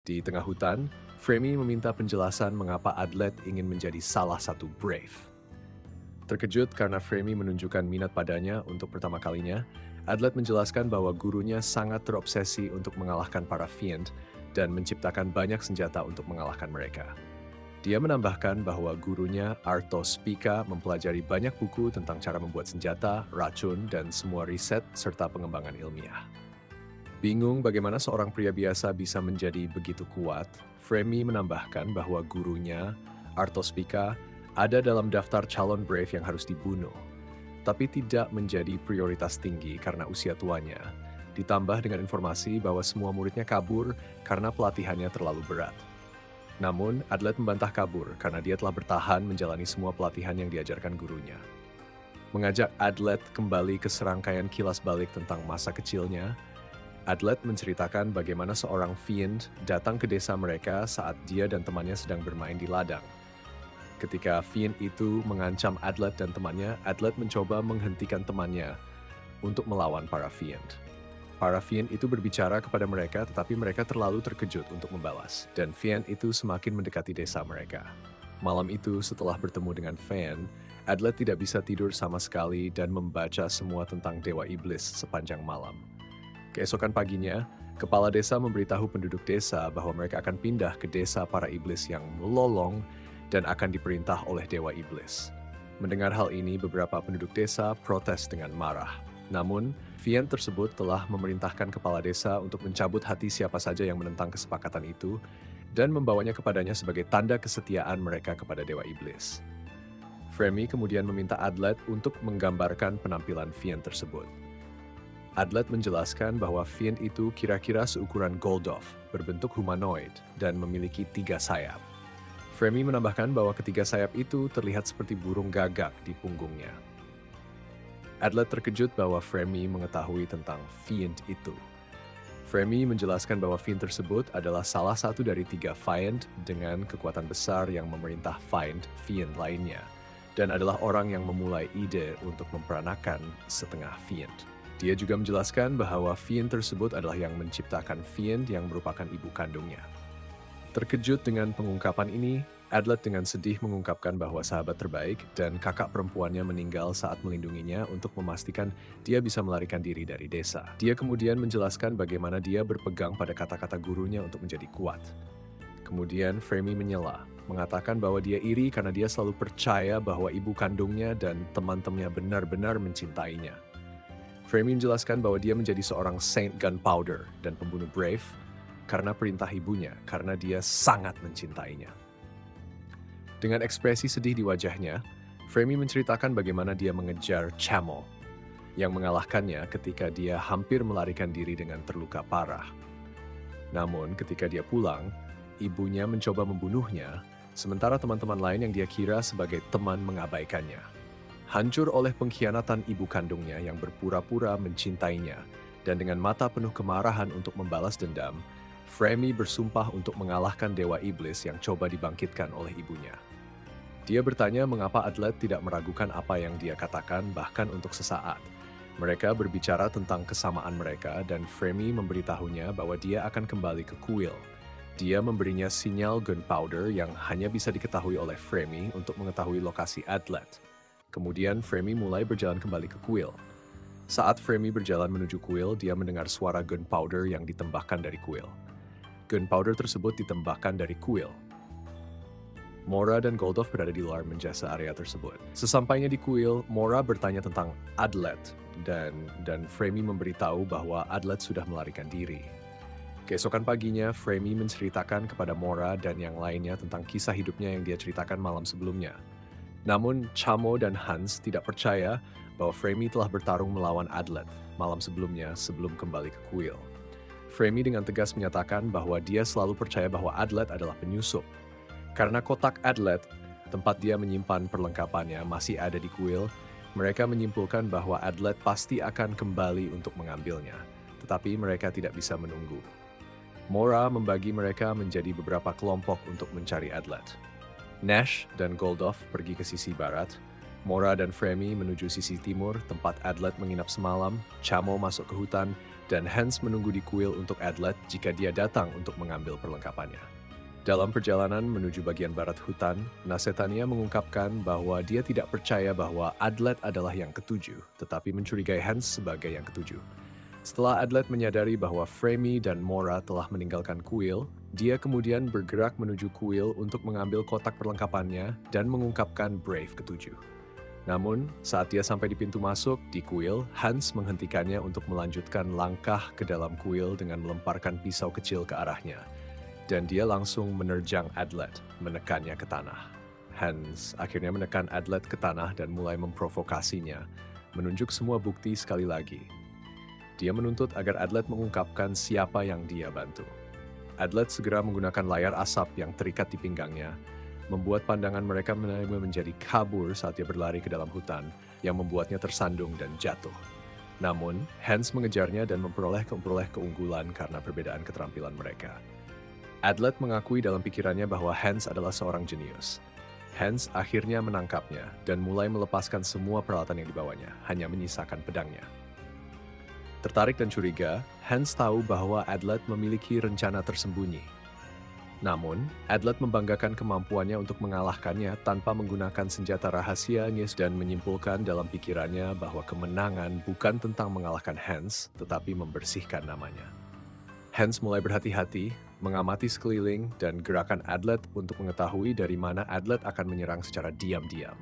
Di tengah hutan, Fremy meminta penjelasan mengapa Adlet ingin menjadi salah satu Brave. Terkejut karena Fremy menunjukkan minat padanya untuk pertama kalinya, Adlet menjelaskan bahwa gurunya sangat terobsesi untuk mengalahkan para Fiend dan menciptakan banyak senjata untuk mengalahkan mereka. Dia menambahkan bahwa gurunya, Arthos Pika, mempelajari banyak buku tentang cara membuat senjata, racun, dan semua riset serta pengembangan ilmiah. Bingung bagaimana seorang pria biasa bisa menjadi begitu kuat, Fremy menambahkan bahwa gurunya, Arthos Pika, ada dalam daftar calon Brave yang harus dibunuh, tapi tidak menjadi prioritas tinggi karena usia tuanya, ditambah dengan informasi bahwa semua muridnya kabur karena pelatihannya terlalu berat. Namun, Adlet membantah kabur karena dia telah bertahan menjalani semua pelatihan yang diajarkan gurunya. Mengajak Adlet kembali ke serangkaian kilas balik tentang masa kecilnya, Adlet menceritakan bagaimana seorang Fiend datang ke desa mereka saat dia dan temannya sedang bermain di ladang. Ketika Fiend itu mengancam Adlet dan temannya, Adlet mencoba menghentikan temannya untuk melawan para Fiend. Para Fiend itu berbicara kepada mereka, tetapi mereka terlalu terkejut untuk membalas, dan Fiend itu semakin mendekati desa mereka. Malam itu, setelah bertemu dengan Fiend, Adlet tidak bisa tidur sama sekali dan membaca semua tentang Dewa Iblis sepanjang malam. Keesokan paginya, kepala desa memberitahu penduduk desa bahwa mereka akan pindah ke desa para iblis yang melolong dan akan diperintah oleh Dewa Iblis. Mendengar hal ini, beberapa penduduk desa protes dengan marah. Namun, Fiend tersebut telah memerintahkan kepala desa untuk mencabut hati siapa saja yang menentang kesepakatan itu dan membawanya kepadanya sebagai tanda kesetiaan mereka kepada Dewa Iblis. Fremy kemudian meminta Adlet untuk menggambarkan penampilan Fiend tersebut. Adlet menjelaskan bahwa Fiend itu kira-kira seukuran Goldof, berbentuk humanoid, dan memiliki 3 sayap. Fremy menambahkan bahwa ketiga sayap itu terlihat seperti burung gagak di punggungnya. Adlet terkejut bahwa Fremy mengetahui tentang Fiend itu. Fremy menjelaskan bahwa Fiend tersebut adalah salah satu dari 3 Fiend dengan kekuatan besar yang memerintah Fiend lainnya, dan adalah orang yang memulai ide untuk memperanakan setengah Fiend. Dia juga menjelaskan bahwa Fiend tersebut adalah yang menciptakan Fiend yang merupakan ibu kandungnya. Terkejut dengan pengungkapan ini, Adlet dengan sedih mengungkapkan bahwa sahabat terbaik dan kakak perempuannya meninggal saat melindunginya untuk memastikan dia bisa melarikan diri dari desa. Dia kemudian menjelaskan bagaimana dia berpegang pada kata-kata gurunya untuk menjadi kuat. Kemudian Fremy menyela, mengatakan bahwa dia iri karena dia selalu percaya bahwa ibu kandungnya dan teman-temannya benar-benar mencintainya. Fremy menjelaskan bahwa dia menjadi seorang Saint Gunpowder dan pembunuh Brave karena perintah ibunya, karena dia sangat mencintainya. Dengan ekspresi sedih di wajahnya, Fremy menceritakan bagaimana dia mengejar Chamo, yang mengalahkannya ketika dia hampir melarikan diri dengan terluka parah. Namun ketika dia pulang, ibunya mencoba membunuhnya, sementara teman-teman lain yang dia kira sebagai teman mengabaikannya. Hancur oleh pengkhianatan ibu kandungnya yang berpura-pura mencintainya, dan dengan mata penuh kemarahan untuk membalas dendam, Fremy bersumpah untuk mengalahkan Dewa Iblis yang coba dibangkitkan oleh ibunya. Dia bertanya mengapa Adlet tidak meragukan apa yang dia katakan bahkan untuk sesaat. Mereka berbicara tentang kesamaan mereka dan Fremy memberitahunya bahwa dia akan kembali ke kuil. Dia memberinya sinyal gunpowder yang hanya bisa diketahui oleh Fremy untuk mengetahui lokasi Adlet. Kemudian Fremy mulai berjalan kembali ke kuil. Saat Fremy berjalan menuju kuil, dia mendengar suara gunpowder yang ditembakkan dari kuil. Gunpowder tersebut ditembakkan dari kuil. Mora dan Goldof berada di luar menjasa area tersebut. Sesampainya di kuil, Mora bertanya tentang Adlet dan Fremy memberitahu bahwa Adlet sudah melarikan diri. Keesokan paginya, Fremy menceritakan kepada Mora dan yang lainnya tentang kisah hidupnya yang dia ceritakan malam sebelumnya. Namun, Chamo dan Hans tidak percaya bahwa Fremy telah bertarung melawan Adlet malam sebelumnya sebelum kembali ke kuil. Fremy dengan tegas menyatakan bahwa dia selalu percaya bahwa Adlet adalah penyusup. Karena kotak Adlet, tempat dia menyimpan perlengkapannya, masih ada di kuil, mereka menyimpulkan bahwa Adlet pasti akan kembali untuk mengambilnya, tetapi mereka tidak bisa menunggu. Mora membagi mereka menjadi beberapa kelompok untuk mencari Adlet. Nash dan Goldof pergi ke sisi barat, Mora dan Fremy menuju sisi timur, tempat Adlet menginap semalam, Chamo masuk ke hutan, dan Hans menunggu di kuil untuk Adlet jika dia datang untuk mengambil perlengkapannya. Dalam perjalanan menuju bagian barat hutan, Nasetania mengungkapkan bahwa dia tidak percaya bahwa Adlet adalah yang ketujuh, tetapi mencurigai Hans sebagai yang ketujuh. Setelah Adlet menyadari bahwa Fremy dan Mora telah meninggalkan kuil, dia kemudian bergerak menuju kuil untuk mengambil kotak perlengkapannya dan mengungkapkan Brave ketujuh. Namun, saat dia sampai di pintu masuk di kuil, Hans menghentikannya untuk melanjutkan langkah ke dalam kuil dengan melemparkan pisau kecil ke arahnya. Dan dia langsung menerjang Adlet, menekannya ke tanah. Hans akhirnya menekan Adlet ke tanah dan mulai memprovokasinya, menunjuk semua bukti sekali lagi. Dia menuntut agar Adlet mengungkapkan siapa yang dia bantu. Adlet segera menggunakan layar asap yang terikat di pinggangnya, membuat pandangan mereka menjadi kabur saat dia berlari ke dalam hutan, yang membuatnya tersandung dan jatuh. Namun, Hans mengejarnya dan memperoleh keunggulan karena perbedaan keterampilan mereka. Adlet mengakui dalam pikirannya bahwa Hans adalah seorang jenius. Hans akhirnya menangkapnya dan mulai melepaskan semua peralatan yang dibawanya, hanya menyisakan pedangnya. Tertarik dan curiga, Hans tahu bahwa Adlet memiliki rencana tersembunyi. Namun, Adlet membanggakan kemampuannya untuk mengalahkannya tanpa menggunakan senjata rahasianya dan menyimpulkan dalam pikirannya bahwa kemenangan bukan tentang mengalahkan Hans, tetapi membersihkan namanya. Hans mulai berhati-hati, mengamati sekeliling, dan gerakan Adlet untuk mengetahui dari mana Adlet akan menyerang secara diam-diam.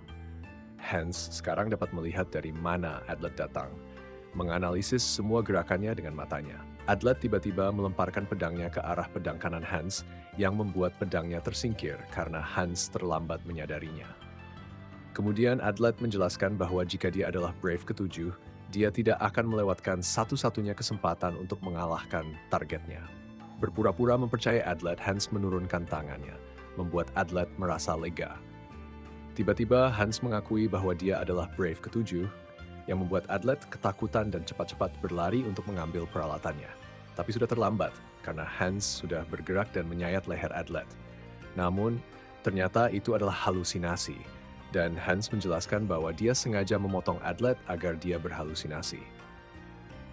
Hans sekarang dapat melihat dari mana Adlet datang, menganalisis semua gerakannya dengan matanya. Adlet tiba-tiba melemparkan pedangnya ke arah pedang kanan Hans, yang membuat pedangnya tersingkir karena Hans terlambat menyadarinya. Kemudian Adlet menjelaskan bahwa jika dia adalah Brave ketujuh, dia tidak akan melewatkan satu-satunya kesempatan untuk mengalahkan targetnya. Berpura-pura mempercayai Adlet, Hans menurunkan tangannya, membuat Adlet merasa lega. Tiba-tiba Hans mengakui bahwa dia adalah Brave ketujuh, yang membuat Adlet ketakutan dan cepat-cepat berlari untuk mengambil peralatannya. Tapi sudah terlambat, karena Hans sudah bergerak dan menyayat leher Adlet. Namun, ternyata itu adalah halusinasi, dan Hans menjelaskan bahwa dia sengaja memotong Adlet agar dia berhalusinasi.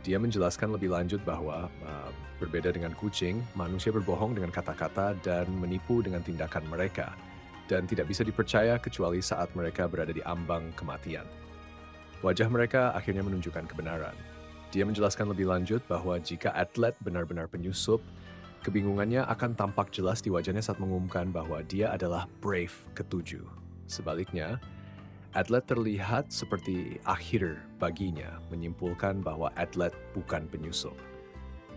Dia menjelaskan lebih lanjut bahwa berbeda dengan kucing, manusia berbohong dengan kata-kata dan menipu dengan tindakan mereka, dan tidak bisa dipercaya kecuali saat mereka berada di ambang kematian. Wajah mereka akhirnya menunjukkan kebenaran. Dia menjelaskan lebih lanjut bahwa jika Adlet benar-benar penyusup, kebingungannya akan tampak jelas di wajahnya saat mengumumkan bahwa dia adalah Brave ketujuh. Sebaliknya, Adlet terlihat seperti akhir baginya, menyimpulkan bahwa Adlet bukan penyusup.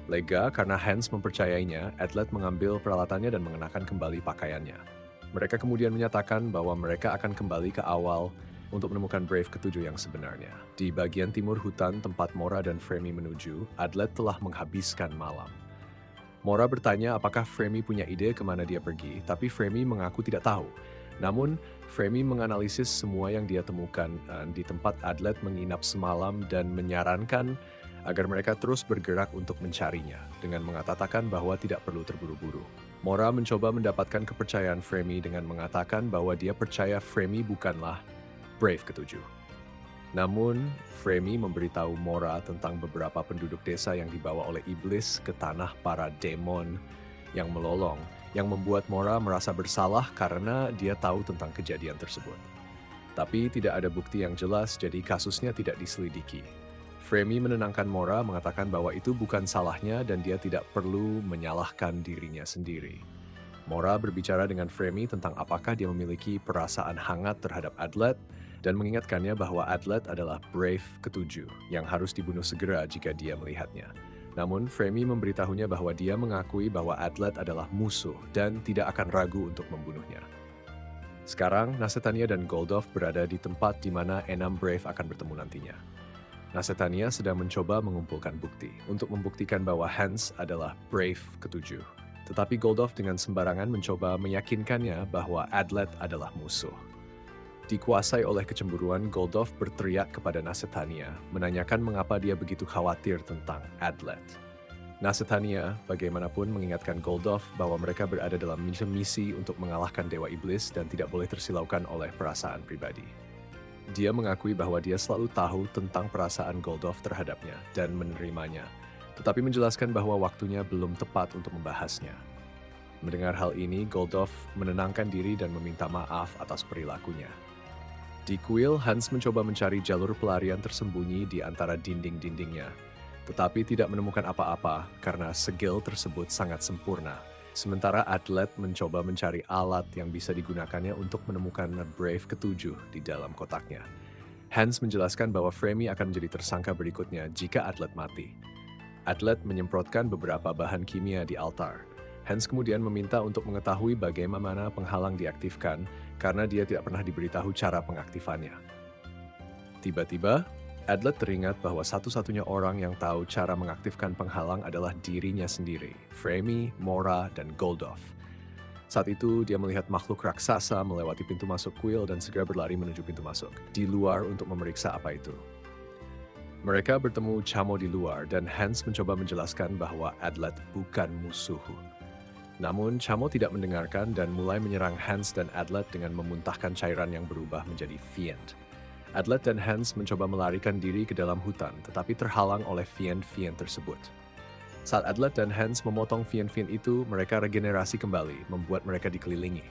Lega karena Hans mempercayainya, Adlet mengambil peralatannya dan mengenakan kembali pakaiannya. Mereka kemudian menyatakan bahwa mereka akan kembali ke awal untuk menemukan Brave ketujuh yang sebenarnya. Di bagian timur hutan tempat Mora dan Fremy menuju, Adlet telah menghabiskan malam. Mora bertanya apakah Fremy punya ide kemana dia pergi, tapi Fremy mengaku tidak tahu. Namun, Fremy menganalisis semua yang dia temukan di tempat Adlet menginap semalam dan menyarankan agar mereka terus bergerak untuk mencarinya, dengan mengatakan bahwa tidak perlu terburu-buru. Mora mencoba mendapatkan kepercayaan Fremy dengan mengatakan bahwa dia percaya Fremy bukanlah Brave ketujuh. Namun, Fremy memberitahu Mora tentang beberapa penduduk desa yang dibawa oleh iblis ke tanah para demon yang melolong, yang membuat Mora merasa bersalah karena dia tahu tentang kejadian tersebut. Tapi tidak ada bukti yang jelas, jadi kasusnya tidak diselidiki. Fremy menenangkan Mora, mengatakan bahwa itu bukan salahnya dan dia tidak perlu menyalahkan dirinya sendiri. Mora berbicara dengan Fremy tentang apakah dia memiliki perasaan hangat terhadap Adlet, dan mengingatkannya bahwa Adlet adalah Brave ketujuh yang harus dibunuh segera jika dia melihatnya. Namun, Fremy memberitahunya bahwa dia mengakui bahwa Adlet adalah musuh dan tidak akan ragu untuk membunuhnya. Sekarang, Nasetania dan Goldov berada di tempat di mana enam Brave akan bertemu nantinya. Nasetania sedang mencoba mengumpulkan bukti untuk membuktikan bahwa Hans adalah Brave ketujuh. Tetapi Goldov dengan sembarangan mencoba meyakinkannya bahwa Adlet adalah musuh. Dikuasai oleh kecemburuan, Goldov berteriak kepada Nasetania, menanyakan mengapa dia begitu khawatir tentang Adlet. Nasetania bagaimanapun mengingatkan Goldov bahwa mereka berada dalam misi untuk mengalahkan Dewa Iblis dan tidak boleh tersilaukan oleh perasaan pribadi. Dia mengakui bahwa dia selalu tahu tentang perasaan Goldov terhadapnya dan menerimanya, tetapi menjelaskan bahwa waktunya belum tepat untuk membahasnya. Mendengar hal ini, Goldhoff menenangkan diri dan meminta maaf atas perilakunya. Di kuil, Hans mencoba mencari jalur pelarian tersembunyi di antara dinding-dindingnya, tetapi tidak menemukan apa-apa karena segel tersebut sangat sempurna. Sementara Adlet mencoba mencari alat yang bisa digunakannya untuk menemukan Brave ke-7 di dalam kotaknya. Hans menjelaskan bahwa Fremy akan menjadi tersangka berikutnya jika Adlet mati. Adlet menyemprotkan beberapa bahan kimia di altar. Hans kemudian meminta untuk mengetahui bagaimana penghalang diaktifkan karena dia tidak pernah diberitahu cara pengaktifannya. Tiba-tiba, Adlet teringat bahwa satu-satunya orang yang tahu cara mengaktifkan penghalang adalah dirinya sendiri, Fremy, Mora, dan Goldhoff. Saat itu, dia melihat makhluk raksasa melewati pintu masuk kuil dan segera berlari menuju pintu masuk, di luar untuk memeriksa apa itu. Mereka bertemu Chamo di luar dan Hans mencoba menjelaskan bahwa Adlet bukan musuh. Namun, Chamo tidak mendengarkan dan mulai menyerang Hans dan Adlet dengan memuntahkan cairan yang berubah menjadi Fiend. Adlet dan Hans mencoba melarikan diri ke dalam hutan, tetapi terhalang oleh Fiend-Fiend tersebut. Saat Adlet dan Hans memotong Fiend-Fiend itu, mereka regenerasi kembali, membuat mereka dikelilingi.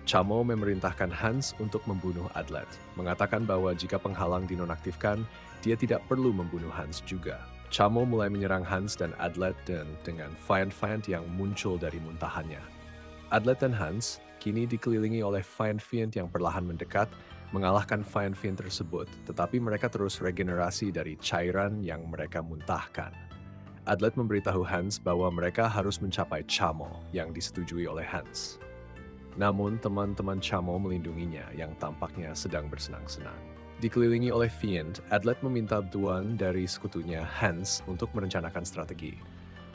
Chamo memerintahkan Hans untuk membunuh Adlet, mengatakan bahwa jika penghalang dinonaktifkan, dia tidak perlu membunuh Hans juga. Chamo mulai menyerang Hans dan Adlet dengan Fiend-Fiend yang muncul dari muntahannya. Adlet dan Hans kini dikelilingi oleh Fiend-Fiend yang perlahan mendekat, mengalahkan Fiend-Fiend tersebut, tetapi mereka terus regenerasi dari cairan yang mereka muntahkan. Adlet memberitahu Hans bahwa mereka harus mencapai Chamo yang disetujui oleh Hans. Namun teman-teman Chamo melindunginya yang tampaknya sedang bersenang-senang. Dikelilingi oleh Fiend, Adlet meminta bantuan dari sekutunya Hans untuk merencanakan strategi.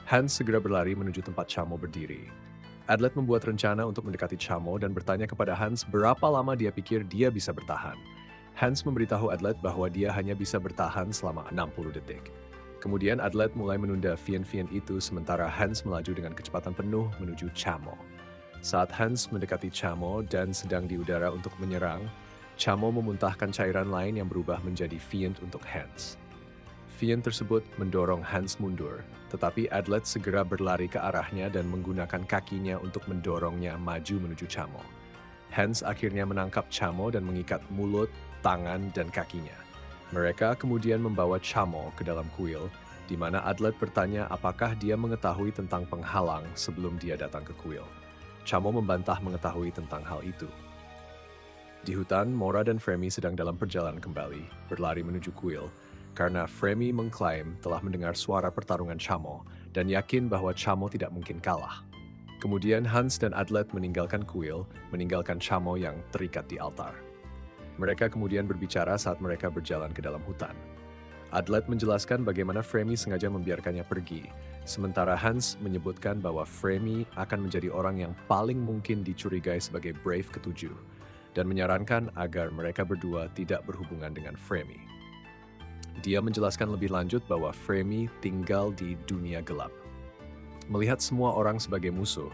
Hans segera berlari menuju tempat Chamo berdiri. Adlet membuat rencana untuk mendekati Chamo dan bertanya kepada Hans berapa lama dia pikir dia bisa bertahan. Hans memberitahu Adlet bahwa dia hanya bisa bertahan selama 60 detik. Kemudian Adlet mulai menunda Fiend-Fiend itu sementara Hans melaju dengan kecepatan penuh menuju Chamo. Saat Hans mendekati Chamo dan sedang di udara untuk menyerang, Chamo memuntahkan cairan lain yang berubah menjadi Fiend untuk Hans. Fiend tersebut mendorong Hans mundur, tetapi Adlet segera berlari ke arahnya dan menggunakan kakinya untuk mendorongnya maju menuju Chamo. Hans akhirnya menangkap Chamo dan mengikat mulut, tangan, dan kakinya. Mereka kemudian membawa Chamo ke dalam kuil, di mana Adlet bertanya apakah dia mengetahui tentang penghalang sebelum dia datang ke kuil. Chamo membantah mengetahui tentang hal itu. Di hutan, Mora dan Fremy sedang dalam perjalanan kembali, berlari menuju kuil, karena Fremy mengklaim telah mendengar suara pertarungan Chamo dan yakin bahwa Chamo tidak mungkin kalah. Kemudian Hans dan Adlet meninggalkan kuil, meninggalkan Chamo yang terikat di altar. Mereka kemudian berbicara saat mereka berjalan ke dalam hutan. Adlet menjelaskan bagaimana Fremy sengaja membiarkannya pergi, sementara Hans menyebutkan bahwa Fremy akan menjadi orang yang paling mungkin dicurigai sebagai Brave ke-7, dan menyarankan agar mereka berdua tidak berhubungan dengan Fremy. Dia menjelaskan lebih lanjut bahwa Fremy tinggal di dunia gelap. Melihat semua orang sebagai musuh,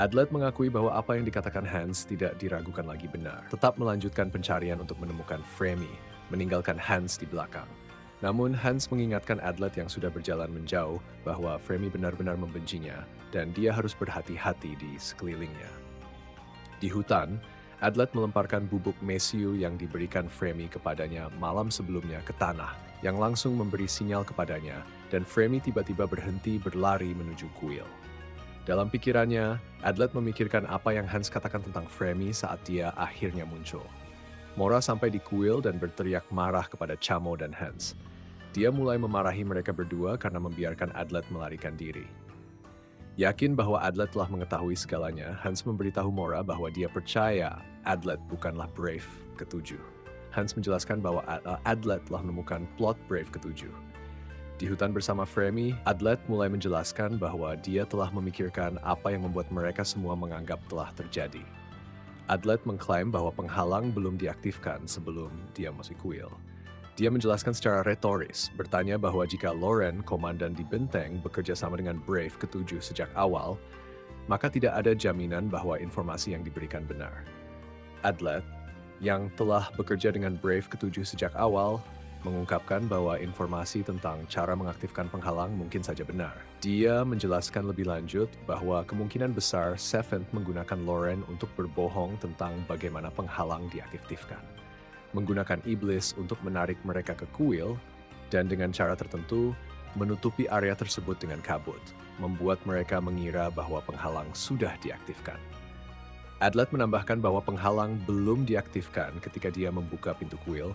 Adlet mengakui bahwa apa yang dikatakan Hans tidak diragukan lagi benar. Tetap melanjutkan pencarian untuk menemukan Fremy, meninggalkan Hans di belakang. Namun Hans mengingatkan Adlet yang sudah berjalan menjauh bahwa Fremy benar-benar membencinya dan dia harus berhati-hati di sekelilingnya. Di hutan, Adlet melemparkan bubuk mesiu yang diberikan Fremy kepadanya malam sebelumnya ke tanah, yang langsung memberi sinyal kepadanya, dan Fremy tiba-tiba berhenti berlari menuju kuil. Dalam pikirannya, Adlet memikirkan apa yang Hans katakan tentang Fremy saat dia akhirnya muncul. Mora sampai di kuil dan berteriak marah kepada Chamo dan Hans. Dia mulai memarahi mereka berdua karena membiarkan Adlet melarikan diri. Yakin bahwa Adlet telah mengetahui segalanya, Hans memberitahu Mora bahwa dia percaya Adlet bukanlah Brave ke-7. Hans menjelaskan bahwa Adlet telah menemukan plot Brave ke-7. Di hutan bersama Fremy, Adlet mulai menjelaskan bahwa dia telah memikirkan apa yang membuat mereka semua menganggap telah terjadi. Adlet mengklaim bahwa penghalang belum diaktifkan sebelum dia masuk kuil. Dia menjelaskan secara retoris, bertanya bahwa jika Loren, komandan di benteng, bekerja sama dengan Brave ke-7 sejak awal, maka tidak ada jaminan bahwa informasi yang diberikan benar. Adlet, yang telah bekerja dengan Brave ke-7 sejak awal, mengungkapkan bahwa informasi tentang cara mengaktifkan penghalang mungkin saja benar. Dia menjelaskan lebih lanjut bahwa kemungkinan besar Seventh menggunakan Lauren untuk berbohong tentang bagaimana penghalang diaktifkan. Menggunakan iblis untuk menarik mereka ke kuil, dan dengan cara tertentu, menutupi area tersebut dengan kabut, membuat mereka mengira bahwa penghalang sudah diaktifkan. Adlet menambahkan bahwa penghalang belum diaktifkan ketika dia membuka pintu kuil,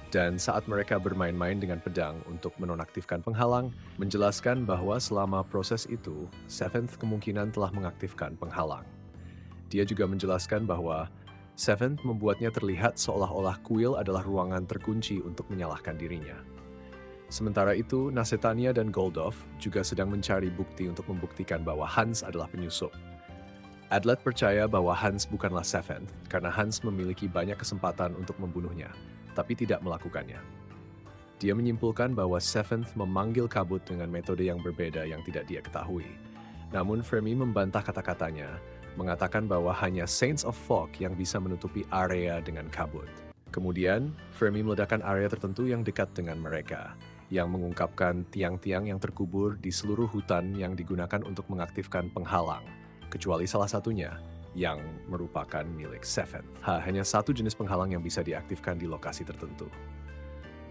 dan saat mereka bermain-main dengan pedang untuk menonaktifkan penghalang, menjelaskan bahwa selama proses itu, Seventh kemungkinan telah mengaktifkan penghalang. Dia juga menjelaskan bahwa Seventh membuatnya terlihat seolah-olah kuil adalah ruangan terkunci untuk menyalahkan dirinya. Sementara itu, Nasetania dan Goldov juga sedang mencari bukti untuk membuktikan bahwa Hans adalah penyusup. Adlet percaya bahwa Hans bukanlah Seventh karena Hans memiliki banyak kesempatan untuk membunuhnya, tapi tidak melakukannya. Dia menyimpulkan bahwa Seventh memanggil kabut dengan metode yang berbeda yang tidak dia ketahui. Namun Fremy membantah kata-katanya, mengatakan bahwa hanya Saints of Fog yang bisa menutupi area dengan kabut. Kemudian, Fremy meledakkan area tertentu yang dekat dengan mereka, yang mengungkapkan tiang-tiang yang terkubur di seluruh hutan yang digunakan untuk mengaktifkan penghalang, kecuali salah satunya, yang merupakan milik Seventh. Hanya satu jenis penghalang yang bisa diaktifkan di lokasi tertentu.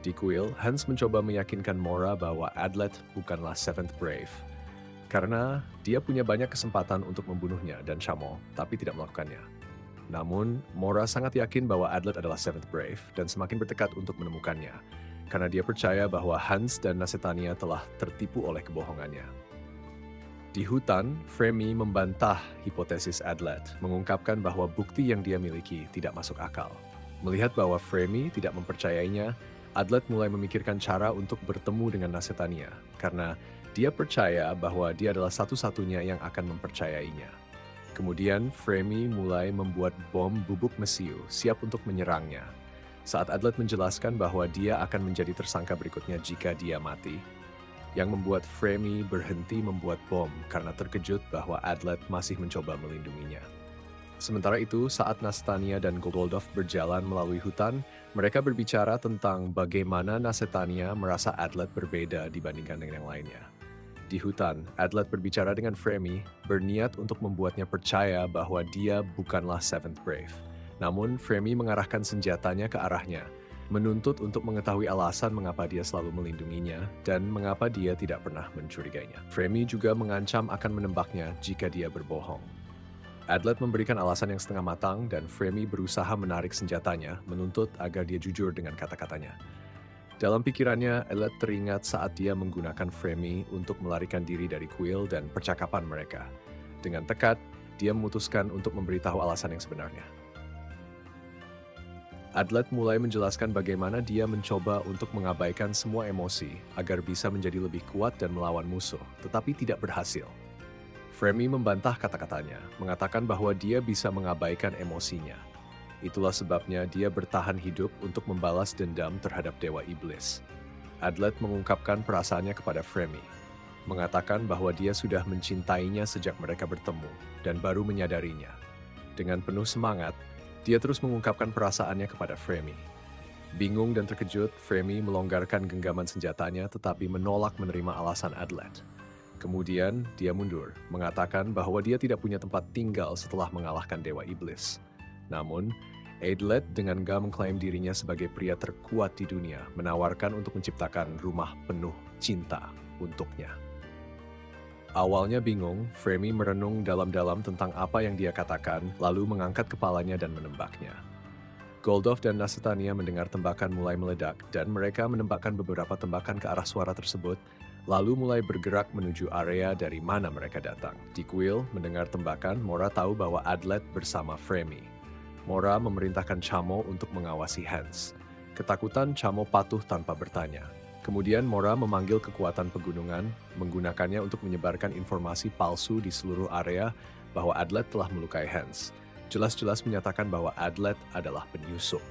Di kuil, Hans mencoba meyakinkan Mora bahwa Adlet bukanlah Seventh Brave, karena dia punya banyak kesempatan untuk membunuhnya dan Shamo, tapi tidak melakukannya. Namun, Mora sangat yakin bahwa Adlet adalah Seventh Brave dan semakin bertekad untuk menemukannya, karena dia percaya bahwa Hans dan Nasetania telah tertipu oleh kebohongannya. Di hutan, Fremy membantah hipotesis Adlet, mengungkapkan bahwa bukti yang dia miliki tidak masuk akal. Melihat bahwa Fremy tidak mempercayainya, Adlet mulai memikirkan cara untuk bertemu dengan Nasetania, karena dia percaya bahwa dia adalah satu-satunya yang akan mempercayainya. Kemudian, Fremy mulai membuat bom bubuk mesiu siap untuk menyerangnya. Saat Adlet menjelaskan bahwa dia akan menjadi tersangka berikutnya jika dia mati, yang membuat Fremy berhenti membuat bom karena terkejut bahwa Adlet masih mencoba melindunginya. Sementara itu, saat Nasetania dan Goldov berjalan melalui hutan, mereka berbicara tentang bagaimana Nasetania merasa Adlet berbeda dibandingkan dengan yang lainnya. Di hutan, Adlet berbicara dengan Fremy, berniat untuk membuatnya percaya bahwa dia bukanlah Seventh Brave. Namun, Fremy mengarahkan senjatanya ke arahnya, menuntut untuk mengetahui alasan mengapa dia selalu melindunginya dan mengapa dia tidak pernah mencurigainya. Fremy juga mengancam akan menembaknya jika dia berbohong. Adlet memberikan alasan yang setengah matang dan Fremy berusaha menarik senjatanya, menuntut agar dia jujur dengan kata-katanya. Dalam pikirannya, Adlet teringat saat dia menggunakan Fremy untuk melarikan diri dari kuil dan percakapan mereka. Dengan tekad, dia memutuskan untuk memberitahu alasan yang sebenarnya. Adlet mulai menjelaskan bagaimana dia mencoba untuk mengabaikan semua emosi agar bisa menjadi lebih kuat dan melawan musuh, tetapi tidak berhasil. Fremy membantah kata-katanya, mengatakan bahwa dia bisa mengabaikan emosinya. Itulah sebabnya dia bertahan hidup untuk membalas dendam terhadap Dewa Iblis. Adlet mengungkapkan perasaannya kepada Fremy, mengatakan bahwa dia sudah mencintainya sejak mereka bertemu dan baru menyadarinya. Dengan penuh semangat, dia terus mengungkapkan perasaannya kepada Fremy. Bingung dan terkejut, Fremy melonggarkan genggaman senjatanya tetapi menolak menerima alasan Adlet. Kemudian, dia mundur, mengatakan bahwa dia tidak punya tempat tinggal setelah mengalahkan Dewa Iblis. Namun, Adlet dengan gagah mengklaim dirinya sebagai pria terkuat di dunia, menawarkan untuk menciptakan rumah penuh cinta untuknya. Awalnya bingung, Fremy merenung dalam-dalam tentang apa yang dia katakan, lalu mengangkat kepalanya dan menembaknya. Goldov dan Nasetania mendengar tembakan mulai meledak, dan mereka menembakkan beberapa tembakan ke arah suara tersebut, lalu mulai bergerak menuju area dari mana mereka datang. Di kuil, mendengar tembakan, Mora tahu bahwa Adlet bersama Fremy. Mora memerintahkan Chamo untuk mengawasi Hans. Ketakutan, Chamo patuh tanpa bertanya. Kemudian Mora memanggil kekuatan pegunungan, menggunakannya untuk menyebarkan informasi palsu di seluruh area bahwa Adlet telah melukai Hans. Jelas-jelas menyatakan bahwa Adlet adalah penyusup.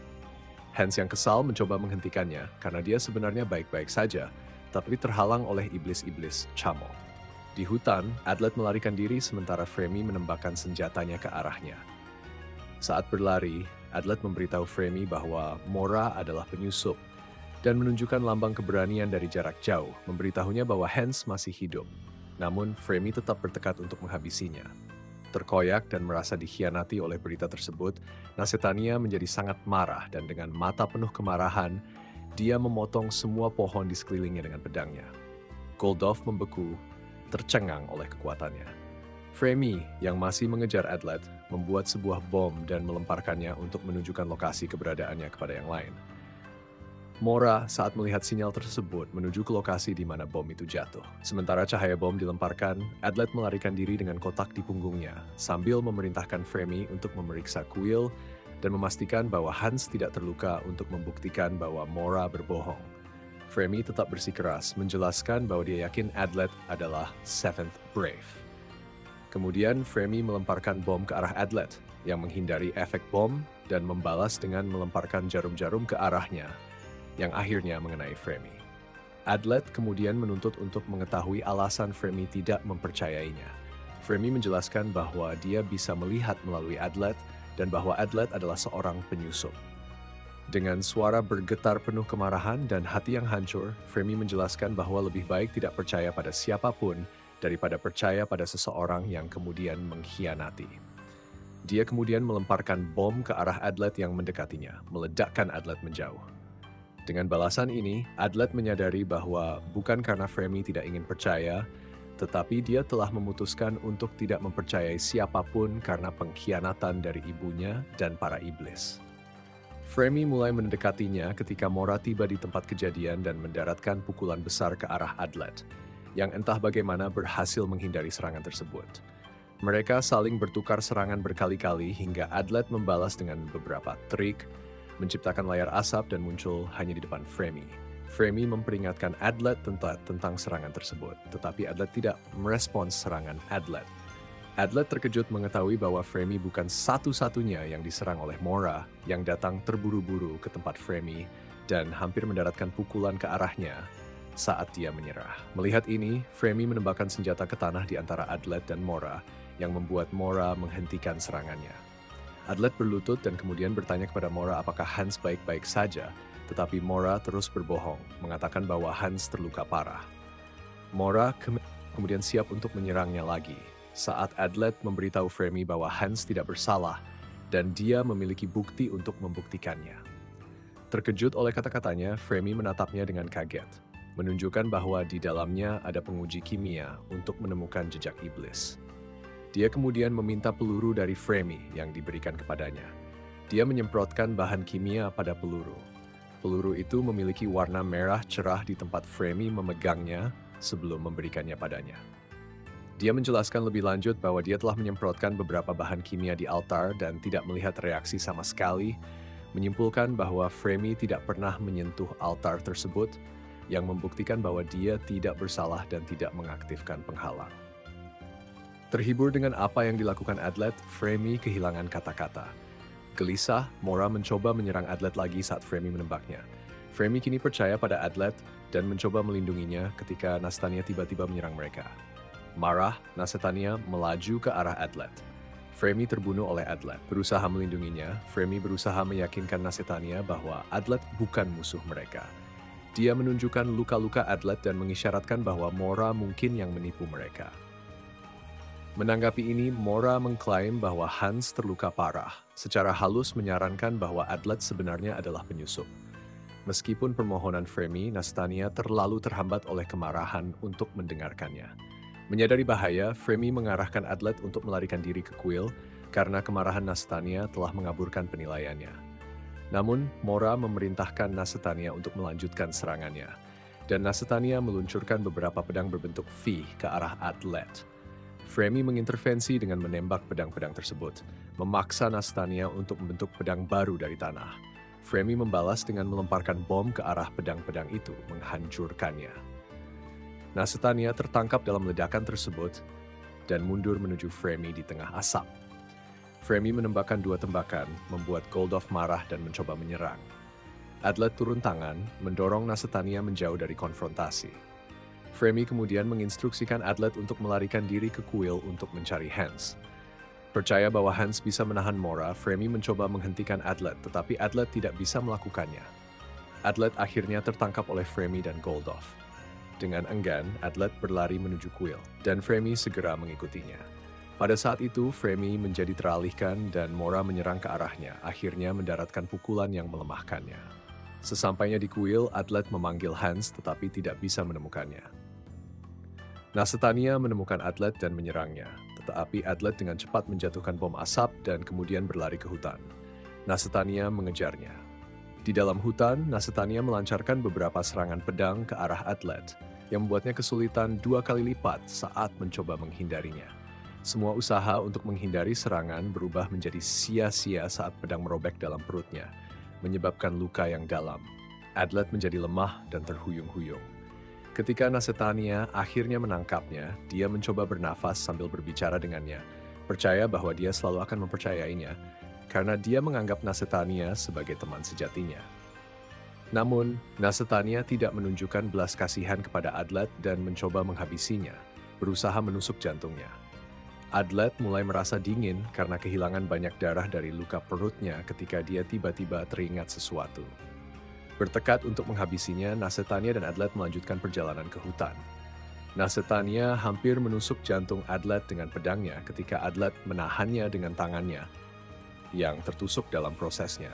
Hans yang kesal mencoba menghentikannya karena dia sebenarnya baik-baik saja, tapi terhalang oleh iblis-iblis Chamo. Di hutan, Adlet melarikan diri sementara Fremy menembakkan senjatanya ke arahnya. Saat berlari, Adlet memberitahu Fremy bahwa Mora adalah penyusup, dan menunjukkan lambang keberanian dari jarak jauh, memberitahunya bahwa Hans masih hidup. Namun, Framey tetap bertekad untuk menghabisinya. Terkoyak dan merasa dikhianati oleh berita tersebut, Nasetania menjadi sangat marah dan dengan mata penuh kemarahan, dia memotong semua pohon di sekelilingnya dengan pedangnya. Goldov membeku, tercengang oleh kekuatannya. Framey yang masih mengejar Adlet membuat sebuah bom dan melemparkannya untuk menunjukkan lokasi keberadaannya kepada yang lain. Mora saat melihat sinyal tersebut menuju ke lokasi di mana bom itu jatuh. Sementara cahaya bom dilemparkan, Adlet melarikan diri dengan kotak di punggungnya sambil memerintahkan Framey untuk memeriksa kuil dan memastikan bahwa Hans tidak terluka untuk membuktikan bahwa Mora berbohong. Framey tetap bersikeras menjelaskan bahwa dia yakin Adlet adalah Seventh Brave. Kemudian Framey melemparkan bom ke arah Adlet yang menghindari efek bom dan membalas dengan melemparkan jarum-jarum ke arahnya yang akhirnya mengenai Framey. Adlet kemudian menuntut untuk mengetahui alasan Framey tidak mempercayainya. Framey menjelaskan bahwa dia bisa melihat melalui Adlet dan bahwa Adlet adalah seorang penyusup. Dengan suara bergetar penuh kemarahan dan hati yang hancur, Framey menjelaskan bahwa lebih baik tidak percaya pada siapapun daripada percaya pada seseorang yang kemudian mengkhianati. Dia kemudian melemparkan bom ke arah Adlet yang mendekatinya, meledakkan Adlet menjauh. Dengan balasan ini, Adlet menyadari bahwa bukan karena Framey tidak ingin percaya, tetapi dia telah memutuskan untuk tidak mempercayai siapapun karena pengkhianatan dari ibunya dan para iblis. Framey mulai mendekatinya ketika Mora tiba di tempat kejadian dan mendaratkan pukulan besar ke arah Adlet, yang entah bagaimana berhasil menghindari serangan tersebut. Mereka saling bertukar serangan berkali-kali hingga Adlet membalas dengan beberapa trik, menciptakan layar asap dan muncul hanya di depan Framey. Framey memperingatkan Adlet tentang serangan tersebut, tetapi Adlet tidak merespons serangan Adlet. Adlet terkejut mengetahui bahwa Framey bukan satu-satunya yang diserang oleh Mora yang datang terburu-buru ke tempat Framey dan hampir mendaratkan pukulan ke arahnya saat dia menyerah. Melihat ini, Framey menembakkan senjata ke tanah di antara Adlet dan Mora yang membuat Mora menghentikan serangannya. Adlet berlutut dan kemudian bertanya kepada Mora apakah Hans baik-baik saja, tetapi Mora terus berbohong, mengatakan bahwa Hans terluka parah. Mora kemudian siap untuk menyerangnya lagi, saat Adlet memberitahu Framey bahwa Hans tidak bersalah dan dia memiliki bukti untuk membuktikannya. Terkejut oleh kata-katanya, Framey menatapnya dengan kaget, menunjukkan bahwa di dalamnya ada penguji kimia untuk menemukan jejak iblis. Dia kemudian meminta peluru dari Framey yang diberikan kepadanya. Dia menyemprotkan bahan kimia pada peluru. Peluru itu memiliki warna merah cerah di tempat Framey memegangnya sebelum memberikannya padanya. Dia menjelaskan lebih lanjut bahwa dia telah menyemprotkan beberapa bahan kimia di altar dan tidak melihat reaksi sama sekali, menyimpulkan bahwa Framey tidak pernah menyentuh altar tersebut, yang membuktikan bahwa dia tidak bersalah dan tidak mengaktifkan penghalang. Terhibur dengan apa yang dilakukan Adlet, Framey kehilangan kata-kata. Gelisah, Mora mencoba menyerang Adlet lagi saat Framey menembaknya. Framey kini percaya pada Adlet dan mencoba melindunginya ketika Nasetania tiba-tiba menyerang mereka. Marah, Nasetania melaju ke arah Adlet. Framey terbunuh oleh Adlet. Berusaha melindunginya, Framey berusaha meyakinkan Nasetania bahwa Adlet bukan musuh mereka. Dia menunjukkan luka-luka Adlet dan mengisyaratkan bahwa Mora mungkin yang menipu mereka. Menanggapi ini, Mora mengklaim bahwa Hans terluka parah, secara halus menyarankan bahwa Adlet sebenarnya adalah penyusup. Meskipun permohonan Framey, Nasetania terlalu terhambat oleh kemarahan untuk mendengarkannya. Menyadari bahaya, Framey mengarahkan Adlet untuk melarikan diri ke kuil karena kemarahan Nasetania telah mengaburkan penilaiannya. Namun, Mora memerintahkan Nasetania untuk melanjutkan serangannya, dan Nasetania meluncurkan beberapa pedang berbentuk V ke arah Adlet. Framey mengintervensi dengan menembak pedang-pedang tersebut, memaksa Nasetania untuk membentuk pedang baru dari tanah. Framey membalas dengan melemparkan bom ke arah pedang-pedang itu, menghancurkannya. Nasetania tertangkap dalam ledakan tersebut dan mundur menuju Framey di tengah asap. Framey menembakkan 2 tembakan, membuat Goldov marah dan mencoba menyerang. Adlet turun tangan, mendorong Nasetania menjauh dari konfrontasi. Framey kemudian menginstruksikan Adlet untuk melarikan diri ke kuil untuk mencari Hans. Percaya bahwa Hans bisa menahan Mora, Framey mencoba menghentikan Adlet, tetapi Adlet tidak bisa melakukannya. Adlet akhirnya tertangkap oleh Framey dan Goldoff. Dengan enggan, Adlet berlari menuju kuil, dan Framey segera mengikutinya. Pada saat itu, Framey menjadi teralihkan dan Mora menyerang ke arahnya, akhirnya mendaratkan pukulan yang melemahkannya. Sesampainya di kuil, Adlet memanggil Hans tetapi tidak bisa menemukannya. Nasetania menemukan Adlet dan menyerangnya, tetapi Adlet dengan cepat menjatuhkan bom asap dan kemudian berlari ke hutan. Nasetania mengejarnya. Di dalam hutan, Nasetania melancarkan beberapa serangan pedang ke arah Adlet, yang membuatnya kesulitan 2 kali lipat saat mencoba menghindarinya. Semua usaha untuk menghindari serangan berubah menjadi sia-sia saat pedang merobek dalam perutnya, menyebabkan luka yang dalam. Adlet menjadi lemah dan terhuyung-huyung. Ketika Nasetania akhirnya menangkapnya, dia mencoba bernafas sambil berbicara dengannya, percaya bahwa dia selalu akan mempercayainya, karena dia menganggap Nasetania sebagai teman sejatinya. Namun, Nasetania tidak menunjukkan belas kasihan kepada Adlet dan mencoba menghabisinya, berusaha menusuk jantungnya. Adlet mulai merasa dingin karena kehilangan banyak darah dari luka perutnya ketika dia tiba-tiba teringat sesuatu. Bertekad untuk menghabisinya, Nasetania dan Adlet melanjutkan perjalanan ke hutan. Nasetania hampir menusuk jantung Adlet dengan pedangnya ketika Adlet menahannya dengan tangannya yang tertusuk dalam prosesnya,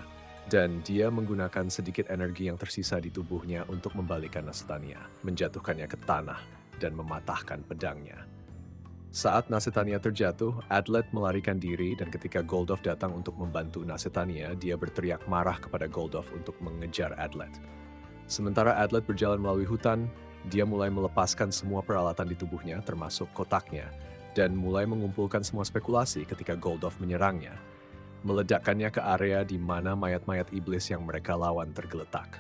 dan dia menggunakan sedikit energi yang tersisa di tubuhnya untuk membalikkan Nasetania, menjatuhkannya ke tanah, dan mematahkan pedangnya. Saat Nasetania terjatuh, Adlet melarikan diri dan ketika Goldoff datang untuk membantu Nasetania, dia berteriak marah kepada Goldoff untuk mengejar Adlet. Sementara Adlet berjalan melalui hutan, dia mulai melepaskan semua peralatan di tubuhnya termasuk kotaknya dan mulai mengumpulkan semua spekulasi ketika Goldoff menyerangnya, meledakkannya ke area di mana mayat-mayat iblis yang mereka lawan tergeletak.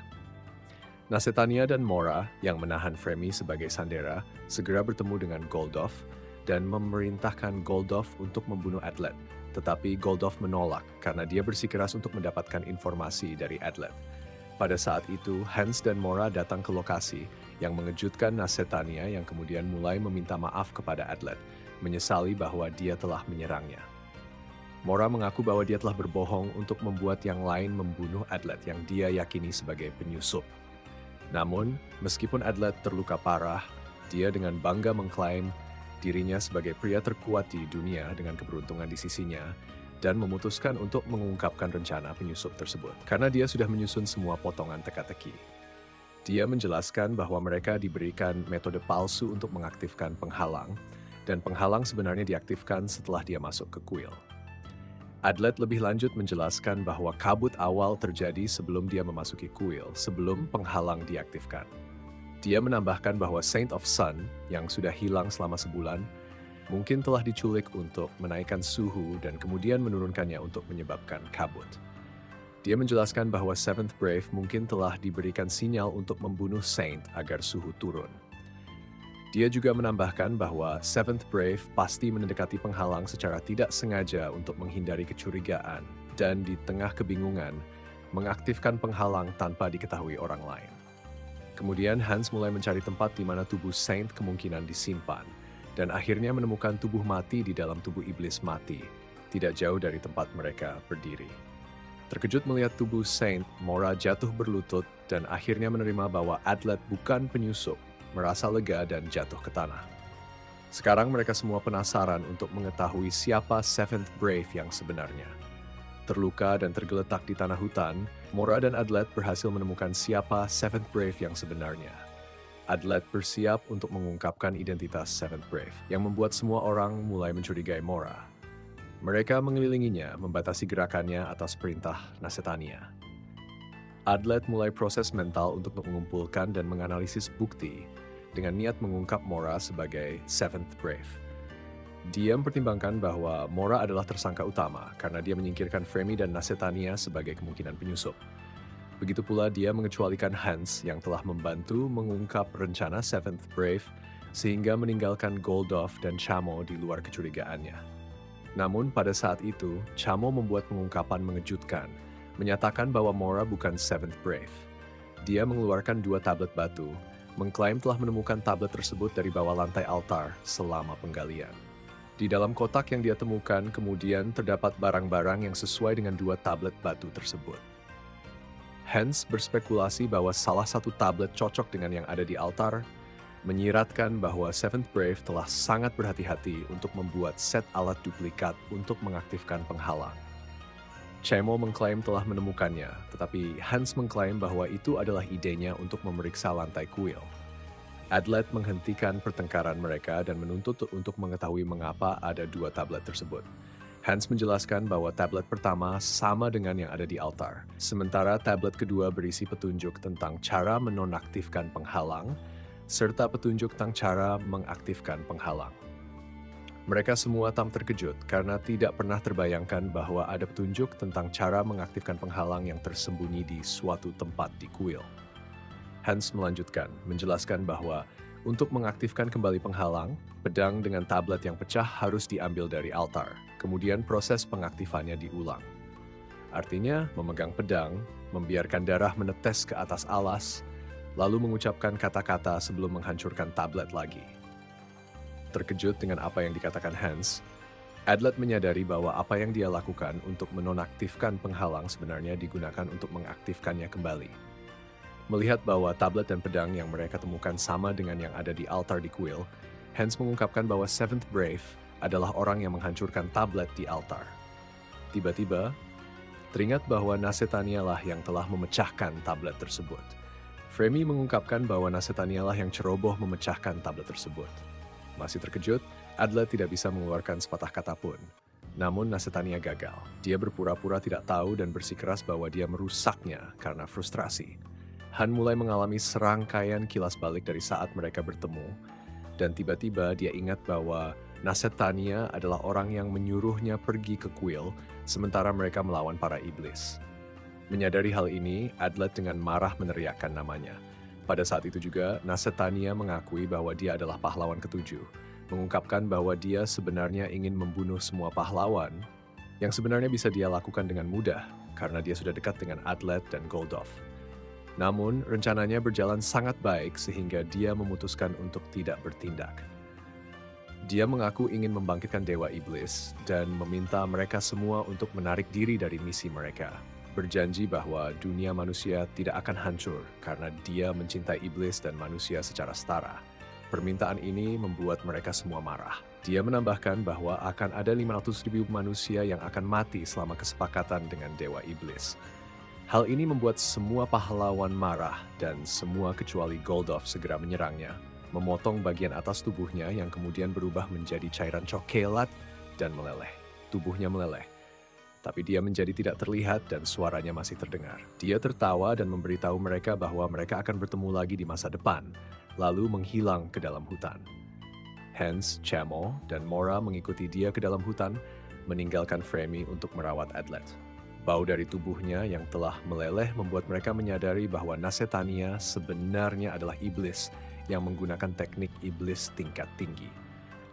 Nasetania dan Mora, yang menahan Framey sebagai sandera, segera bertemu dengan Goldoff dan memerintahkan Goldoff untuk membunuh Adlet. Tetapi Goldoff menolak karena dia bersikeras untuk mendapatkan informasi dari Adlet. Pada saat itu, Hans dan Mora datang ke lokasi yang mengejutkan Nasetania yang kemudian mulai meminta maaf kepada Adlet, menyesali bahwa dia telah menyerangnya. Mora mengaku bahwa dia telah berbohong untuk membuat yang lain membunuh Adlet yang dia yakini sebagai penyusup. Namun, meskipun Adlet terluka parah, dia dengan bangga mengklaim dirinya sebagai pria terkuat di dunia dengan keberuntungan di sisinya dan memutuskan untuk mengungkapkan rencana penyusup tersebut karena dia sudah menyusun semua potongan teka-teki. Dia menjelaskan bahwa mereka diberikan metode palsu untuk mengaktifkan penghalang dan penghalang sebenarnya diaktifkan setelah dia masuk ke kuil. Adlet lebih lanjut menjelaskan bahwa kabut awal terjadi sebelum dia memasuki kuil, sebelum penghalang diaktifkan. Dia menambahkan bahwa Saint of Sun, yang sudah hilang selama sebulan, mungkin telah diculik untuk menaikkan suhu dan kemudian menurunkannya untuk menyebabkan kabut. Dia menjelaskan bahwa Seventh Brave mungkin telah diberikan sinyal untuk membunuh Saint agar suhu turun. Dia juga menambahkan bahwa Seventh Brave pasti mendekati penghalang secara tidak sengaja untuk menghindari kecurigaan dan di tengah kebingungan, mengaktifkan penghalang tanpa diketahui orang lain. Kemudian Hans mulai mencari tempat di mana tubuh Saint kemungkinan disimpan, dan akhirnya menemukan tubuh mati di dalam tubuh iblis mati, tidak jauh dari tempat mereka berdiri. Terkejut melihat tubuh Saint, Mora jatuh berlutut dan akhirnya menerima bahwa Adlet bukan penyusup, merasa lega dan jatuh ke tanah. Sekarang mereka semua penasaran untuk mengetahui siapa Seventh Brave yang sebenarnya. Terluka dan tergeletak di tanah hutan, Mora dan Adlet berhasil menemukan siapa Seventh Brave yang sebenarnya. Adlet bersiap untuk mengungkapkan identitas Seventh Brave, yang membuat semua orang mulai mencurigai Mora. Mereka mengelilinginya, membatasi gerakannya atas perintah Nasetania. Adlet mulai proses mental untuk mengumpulkan dan menganalisis bukti dengan niat mengungkap Mora sebagai Seventh Brave. Dia mempertimbangkan bahwa Mora adalah tersangka utama karena dia menyingkirkan Framey dan Nasetania sebagai kemungkinan penyusup. Begitu pula dia mengecualikan Hans yang telah membantu mengungkap rencana Seventh Brave sehingga meninggalkan Goldoff dan Chamo di luar kecurigaannya. Namun pada saat itu, Chamo membuat pengungkapan mengejutkan, menyatakan bahwa Mora bukan Seventh Brave. Dia mengeluarkan 2 tablet batu, mengklaim telah menemukan tablet tersebut dari bawah lantai altar selama penggalian. Di dalam kotak yang dia temukan, kemudian terdapat barang-barang yang sesuai dengan 2 tablet batu tersebut. Hans berspekulasi bahwa salah satu tablet cocok dengan yang ada di altar, menyiratkan bahwa Seventh Brave telah sangat berhati-hati untuk membuat set alat duplikat untuk mengaktifkan penghalang. Chemo mengklaim telah menemukannya, tetapi Hans mengklaim bahwa itu adalah idenya untuk memeriksa lantai kuil. Adlet menghentikan pertengkaran mereka dan menuntut untuk mengetahui mengapa ada dua tablet tersebut. Hans menjelaskan bahwa tablet pertama sama dengan yang ada di altar, sementara tablet kedua berisi petunjuk tentang cara menonaktifkan penghalang, serta petunjuk tentang cara mengaktifkan penghalang. Mereka semua tam terkejut karena tidak pernah terbayangkan bahwa ada petunjuk tentang cara mengaktifkan penghalang yang tersembunyi di suatu tempat di kuil. Hans melanjutkan, menjelaskan bahwa untuk mengaktifkan kembali penghalang, pedang dengan tablet yang pecah harus diambil dari altar, kemudian proses pengaktifannya diulang. Artinya, memegang pedang, membiarkan darah menetes ke atas alas, lalu mengucapkan kata-kata sebelum menghancurkan tablet lagi. Terkejut dengan apa yang dikatakan Hans, Adlet menyadari bahwa apa yang dia lakukan untuk menonaktifkan penghalang sebenarnya digunakan untuk mengaktifkannya kembali. Melihat bahwa tablet dan pedang yang mereka temukan sama dengan yang ada di altar di kuil, Hans mengungkapkan bahwa Seventh Brave adalah orang yang menghancurkan tablet di altar. Tiba-tiba, teringat bahwa Nasetania lah yang telah memecahkan tablet tersebut. Fremi mengungkapkan bahwa Nasetania lah yang ceroboh memecahkan tablet tersebut. Masih terkejut, Adlet tidak bisa mengeluarkan sepatah kata pun. Namun Nasetania gagal. Dia berpura-pura tidak tahu dan bersikeras bahwa dia merusaknya karena frustrasi. Han mulai mengalami serangkaian kilas balik dari saat mereka bertemu, dan tiba-tiba dia ingat bahwa Nasetania adalah orang yang menyuruhnya pergi ke kuil, sementara mereka melawan para iblis. Menyadari hal ini, Adlet dengan marah meneriakkan namanya. Pada saat itu juga, Nasetania mengakui bahwa dia adalah pahlawan ketujuh, mengungkapkan bahwa dia sebenarnya ingin membunuh semua pahlawan, yang sebenarnya bisa dia lakukan dengan mudah, karena dia sudah dekat dengan Adlet dan Goldov. Namun, rencananya berjalan sangat baik sehingga dia memutuskan untuk tidak bertindak. Dia mengaku ingin membangkitkan Dewa Iblis dan meminta mereka semua untuk menarik diri dari misi mereka. Berjanji bahwa dunia manusia tidak akan hancur karena dia mencintai iblis dan manusia secara setara. Permintaan ini membuat mereka semua marah. Dia menambahkan bahwa akan ada 500.000 manusia yang akan mati selama kesepakatan dengan Dewa Iblis. Hal ini membuat semua pahlawan marah dan semua kecuali Goldov segera menyerangnya, memotong bagian atas tubuhnya yang kemudian berubah menjadi cairan coklat dan meleleh. Tubuhnya meleleh, tapi dia menjadi tidak terlihat dan suaranya masih terdengar. Dia tertawa dan memberitahu mereka bahwa mereka akan bertemu lagi di masa depan, lalu menghilang ke dalam hutan. Hans, Chamo, dan Mora mengikuti dia ke dalam hutan, meninggalkan Fremi untuk merawat Adlet. Bau dari tubuhnya yang telah meleleh membuat mereka menyadari bahwa Nasetania sebenarnya adalah iblis yang menggunakan teknik iblis tingkat tinggi.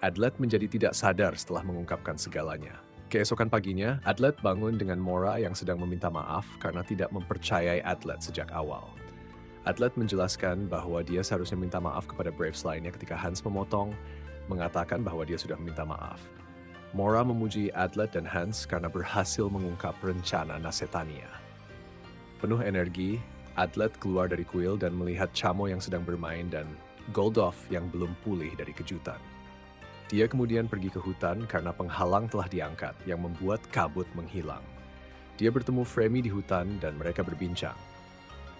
Adlet menjadi tidak sadar setelah mengungkapkan segalanya. Keesokan paginya, Adlet bangun dengan Mora yang sedang meminta maaf karena tidak mempercayai Adlet sejak awal. Adlet menjelaskan bahwa dia seharusnya minta maaf kepada Braves lainnya ketika Hans memotong, mengatakan bahwa dia sudah meminta maaf. Mora memuji Adlet dan Hans karena berhasil mengungkap rencana Nasetania. Penuh energi, Adlet keluar dari kuil dan melihat Chamo yang sedang bermain dan Goldov yang belum pulih dari kejutan. Dia kemudian pergi ke hutan karena penghalang telah diangkat yang membuat kabut menghilang. Dia bertemu Fremi di hutan dan mereka berbincang.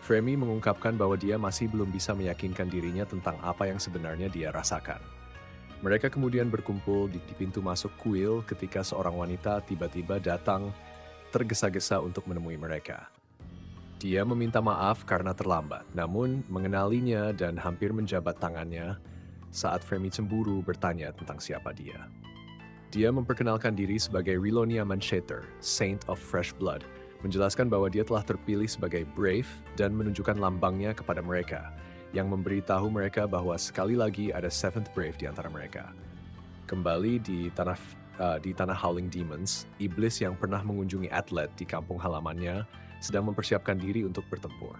Fremi mengungkapkan bahwa dia masih belum bisa meyakinkan dirinya tentang apa yang sebenarnya dia rasakan. Mereka kemudian berkumpul di pintu masuk kuil ketika seorang wanita tiba-tiba datang tergesa-gesa untuk menemui mereka. Dia meminta maaf karena terlambat, namun mengenalinya dan hampir menjabat tangannya saat Fremi cemburu bertanya tentang siapa dia. Dia memperkenalkan diri sebagai Rilonia Manshater, Saint of Fresh Blood, menjelaskan bahwa dia telah terpilih sebagai Brave dan menunjukkan lambangnya kepada mereka, yang memberitahu mereka bahwa sekali lagi ada Seventh Brave di antara mereka. Kembali di tanah Howling Demons, iblis yang pernah mengunjungi Adlet di kampung halamannya sedang mempersiapkan diri untuk bertempur.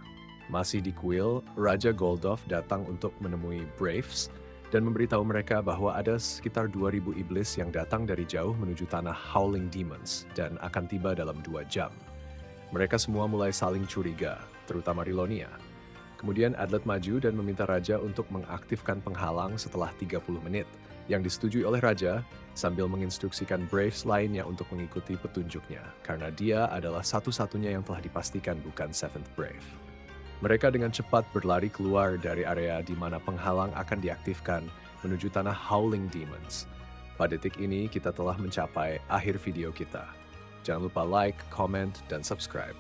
Masih di kuil, Raja Goldov datang untuk menemui Braves dan memberitahu mereka bahwa ada sekitar 2.000 iblis yang datang dari jauh menuju tanah Howling Demons dan akan tiba dalam 2 jam. Mereka semua mulai saling curiga. terutama Rilonia. Kemudian Adlet maju dan meminta Raja untuk mengaktifkan penghalang setelah 30 menit, yang disetujui oleh Raja sambil menginstruksikan Braves lainnya untuk mengikuti petunjuknya, karena dia adalah satu-satunya yang telah dipastikan bukan Seventh Brave. Mereka dengan cepat berlari keluar dari area di mana penghalang akan diaktifkan menuju tanah Howling Demons. Pada detik ini kita telah mencapai akhir video kita. Jangan lupa like, comment, dan subscribe.